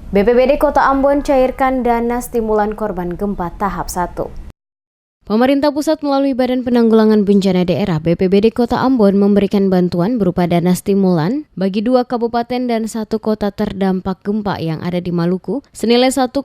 BPBD Kota Ambon cairkan dana stimulan korban gempa tahap 1. Pemerintah pusat melalui Badan Penanggulangan Bencana Daerah BPBD Kota Ambon memberikan bantuan berupa dana stimulan bagi 2 kabupaten dan 1 kota terdampak gempa yang ada di Maluku senilai 1,3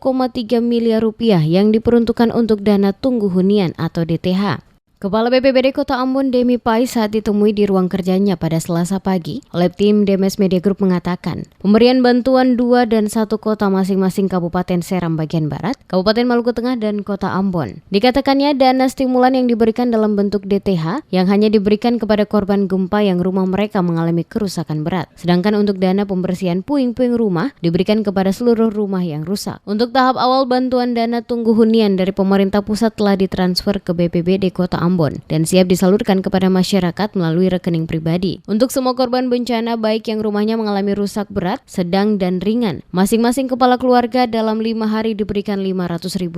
miliar rupiah yang diperuntukkan untuk dana tunggu hunian atau DTH. Kepala BPBD Kota Ambon Demi Pais saat ditemui di ruang kerjanya pada Selasa pagi oleh tim Demes Media Group mengatakan pemberian bantuan 2 dan 1 kota masing-masing Kabupaten Seram bagian Barat, Kabupaten Maluku Tengah dan Kota Ambon. Dikatakannya dana stimulan yang diberikan dalam bentuk DTH yang hanya diberikan kepada korban gempa yang rumah mereka mengalami kerusakan berat. Sedangkan untuk dana pembersihan puing-puing rumah diberikan kepada seluruh rumah yang rusak. Untuk tahap awal bantuan dana tunggu hunian dari pemerintah pusat telah ditransfer ke BPBD Kota Ambon dan siap disalurkan kepada masyarakat melalui rekening pribadi. Untuk semua korban bencana baik yang rumahnya mengalami rusak berat, sedang dan ringan, masing-masing kepala keluarga dalam 5 hari diberikan Rp500.000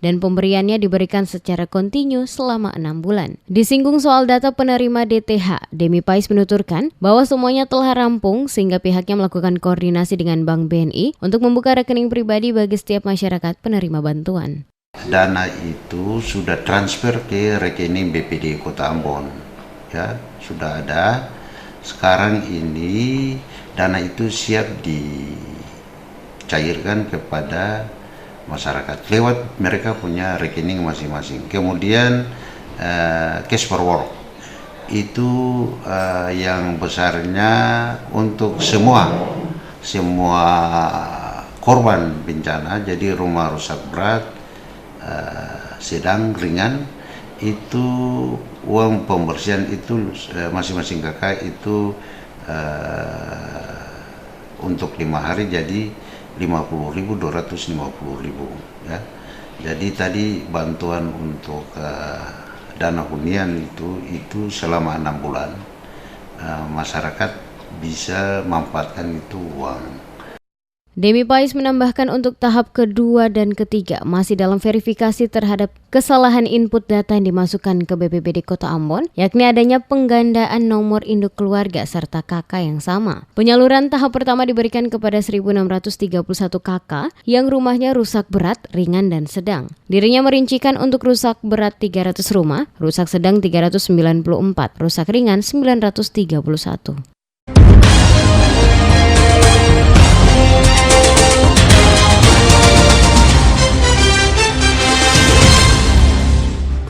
dan pemberiannya diberikan secara kontinu selama 6 bulan. Disinggung soal data penerima DTH, Demi Pais menuturkan bahwa semuanya telah rampung sehingga pihaknya melakukan koordinasi dengan Bank BNI untuk membuka rekening pribadi bagi setiap masyarakat penerima bantuan. Dana itu sudah transfer ke rekening BPD Kota Ambon, ya sudah ada. Sekarang ini dana itu siap dicairkan kepada masyarakat lewat mereka punya rekening masing-masing. Kemudian cash forward itu yang besarnya untuk semua korban bencana, jadi rumah rusak berat, sedang, ringan, itu uang pembersihan itu masing-masing kakak itu untuk 5 hari jadi Rp50.000, Rp250.000 ya. Jadi tadi bantuan untuk dana hunian itu selama 6 bulan masyarakat bisa memanfaatkan itu uang. Demi Pais menambahkan untuk tahap kedua dan ketiga masih dalam verifikasi terhadap kesalahan input data yang dimasukkan ke BPBD Kota Ambon, yakni adanya penggandaan nomor induk keluarga serta KK yang sama. Penyaluran tahap pertama diberikan kepada 1.631 KK yang rumahnya rusak berat, ringan, dan sedang. Dirinya merincikan untuk rusak berat 300 rumah, rusak sedang 394, rusak ringan 931.